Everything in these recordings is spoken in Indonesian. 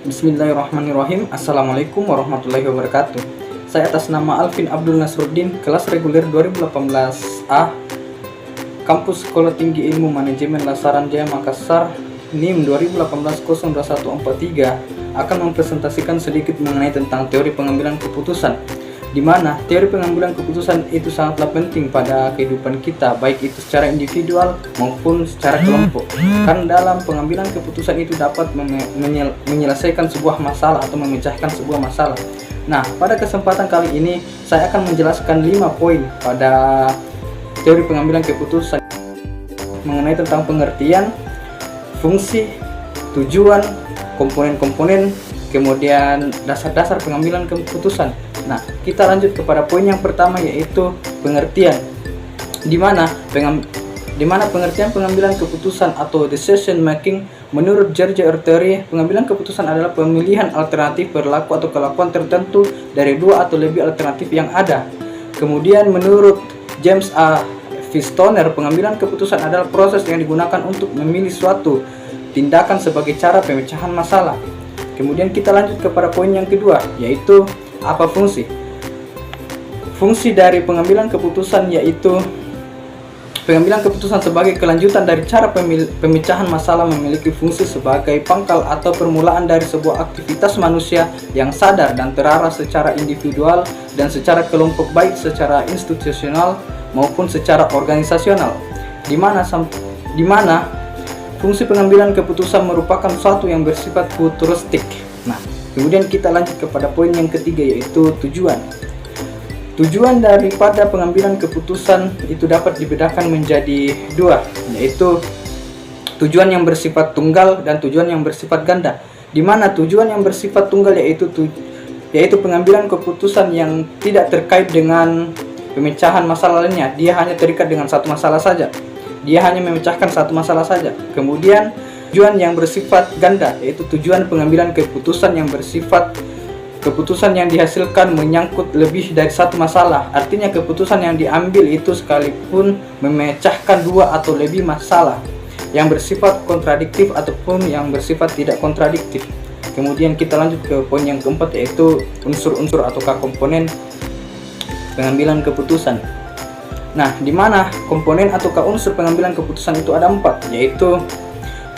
Bismillahirrahmanirrahim. Assalamualaikum warahmatullahi wabarakatuh. Saya atas nama Alvin Abdul Nasruddin, kelas reguler 2018A, Kampus Sekolah Tinggi Ilmu Manajemen Lasaran Jaya Makassar, NIM 2018-02143, akan mempresentasikan sedikit mengenai tentang teori pengambilan keputusan, di mana teori pengambilan keputusan itu sangatlah penting pada kehidupan kita, baik itu secara individual maupun secara kelompok. Karena dalam pengambilan keputusan itu dapat menyelesaikan sebuah masalah atau memecahkan sebuah masalah. Nah, pada kesempatan kali ini saya akan menjelaskan 5 poin pada teori pengambilan keputusan mengenai tentang pengertian, fungsi, tujuan, komponen-komponen, kemudian dasar-dasar pengambilan keputusan. Nah, kita lanjut kepada poin yang pertama, yaitu pengertian, di mana pengertian pengambilan keputusan atau decision making menurut George Theory, pengambilan keputusan adalah pemilihan alternatif perilaku atau kelakuan tertentu dari dua atau lebih alternatif yang ada. Kemudian menurut James A. Stoner, pengambilan keputusan adalah proses yang digunakan untuk memilih suatu tindakan sebagai cara pemecahan masalah. Kemudian kita lanjut kepada poin yang kedua, yaitu apa fungsi? Fungsi dari pengambilan keputusan yaitu pengambilan keputusan sebagai kelanjutan dari cara pemecahan masalah memiliki fungsi sebagai pangkal atau permulaan dari sebuah aktivitas manusia yang sadar dan terarah secara individual dan secara kelompok, baik secara institusional maupun secara organisasional, di mana fungsi pengambilan keputusan merupakan suatu yang bersifat futuristik. Nah, kemudian kita lanjut kepada poin yang ketiga, yaitu tujuan. Tujuan daripada pengambilan keputusan itu dapat dibedakan menjadi dua, yaitu tujuan yang bersifat tunggal dan tujuan yang bersifat ganda. Di mana tujuan yang bersifat tunggal yaitu pengambilan keputusan yang tidak terkait dengan pemecahan masalah lainnya. Dia hanya terikat dengan satu masalah saja. Dia hanya memecahkan satu masalah saja. Kemudian tujuan yang bersifat ganda yaitu tujuan pengambilan keputusan yang bersifat keputusan yang dihasilkan menyangkut lebih dari satu masalah. Artinya keputusan yang diambil itu sekalipun memecahkan dua atau lebih masalah yang bersifat kontradiktif ataupun yang bersifat tidak kontradiktif. Kemudian kita lanjut ke poin yang keempat, yaitu unsur-unsur atau komponen pengambilan keputusan. Nah, di mana komponen atau unsur pengambilan keputusan itu ada 4, yaitu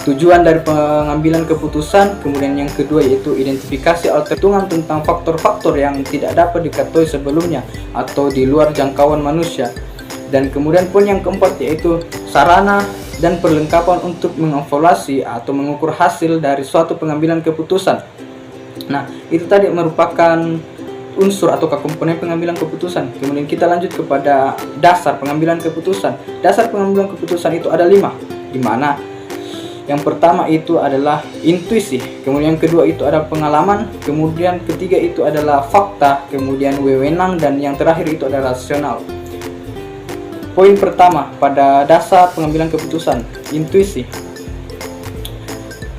tujuan dari pengambilan keputusan, kemudian yang kedua yaitu identifikasi hitungan tentang faktor-faktor yang tidak dapat diketahui sebelumnya atau di luar jangkauan manusia, dan kemudian poin yang keempat yaitu sarana dan perlengkapan untuk mengevaluasi atau mengukur hasil dari suatu pengambilan keputusan. Nah, itu tadi merupakan unsur atau komponen pengambilan keputusan. Kemudian kita lanjut kepada dasar pengambilan keputusan. Dasar pengambilan keputusan itu ada 5, di mana yang pertama itu adalah intuisi, kemudian yang kedua itu ada pengalaman, kemudian ketiga itu adalah fakta, kemudian wewenang, dan yang terakhir itu adalah rasional. Poin pertama pada dasar pengambilan keputusan, intuisi.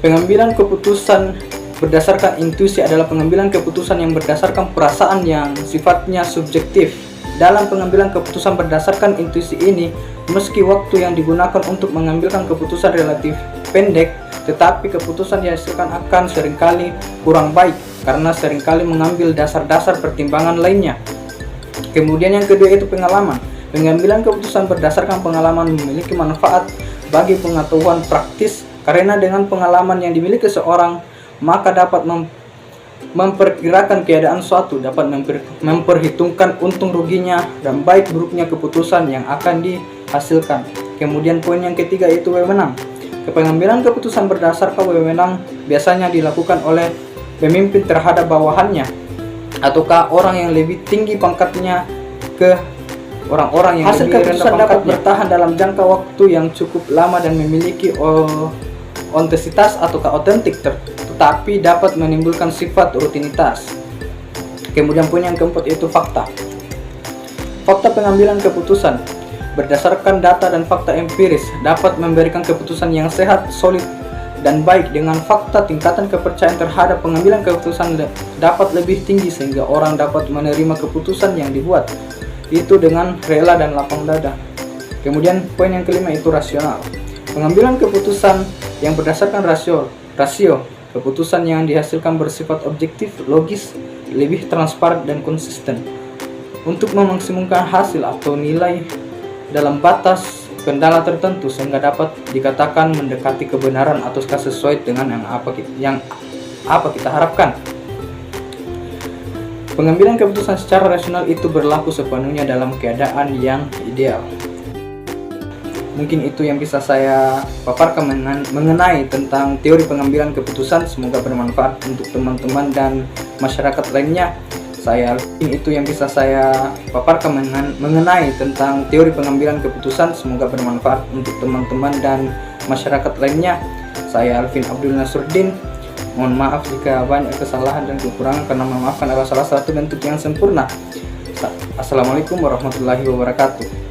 Pengambilan keputusan berdasarkan intuisi adalah pengambilan keputusan yang berdasarkan perasaan yang sifatnya subjektif. Dalam pengambilan keputusan berdasarkan intuisi ini, meski waktu yang digunakan untuk mengambilkan keputusan relatif pendek, tetapi keputusan yang dihasilkan akan seringkali kurang baik karena seringkali mengambil dasar-dasar pertimbangan lainnya. Kemudian yang kedua itu pengalaman. Pengambilan keputusan berdasarkan pengalaman memiliki manfaat bagi pengetahuan praktis, karena dengan pengalaman yang dimiliki seorang maka dapat memperkirakan keadaan suatu, dapat memperhitungkan untung ruginya dan baik buruknya keputusan yang akan dihasilkan. Kemudian poin yang ketiga itu wewenang. Pengambilan keputusan berdasarkan wewenang biasanya dilakukan oleh pemimpin terhadap bawahannya ataukah orang yang lebih tinggi pangkatnya ke orang-orang yang lebih rendah pangkatnya. Hasil keputusan dapat bertahan dalam jangka waktu yang cukup lama dan memiliki ontesitas ataukah otentik, tetapi dapat menimbulkan sifat rutinitas. Kemudian poin yang keempat yaitu fakta. Fakta pengambilan keputusan berdasarkan data dan fakta empiris dapat memberikan keputusan yang sehat, solid, dan baik. Dengan fakta, tingkatan kepercayaan terhadap pengambilan keputusan dapat lebih tinggi sehingga orang dapat menerima keputusan yang dibuat itu dengan rela dan lapang dada. Kemudian poin yang kelima itu rasional. Pengambilan keputusan yang berdasarkan rasio Keputusan yang dihasilkan bersifat objektif, logis, lebih transparan dan konsisten. Untuk memaksimumkan hasil atau nilai dalam batas kendala tertentu sehingga dapat dikatakan mendekati kebenaran atau sesuai dengan yang apa kita harapkan. Pengambilan keputusan secara rasional itu berlaku sepenuhnya dalam keadaan yang ideal. Mungkin itu yang bisa saya paparkan mengenai tentang teori pengambilan keputusan. Semoga bermanfaat untuk teman-teman dan masyarakat lainnya. Itu yang bisa saya paparkan mengenai tentang teori pengambilan keputusan. Semoga bermanfaat untuk teman-teman dan masyarakat lainnya. Saya Alvin Abdul Nasruddin. Mohon maaf jika banyak kesalahan dan kekurangan, karena memaafkan adalah salah satu bentuk yang sempurna. Assalamualaikum warahmatullahi wabarakatuh.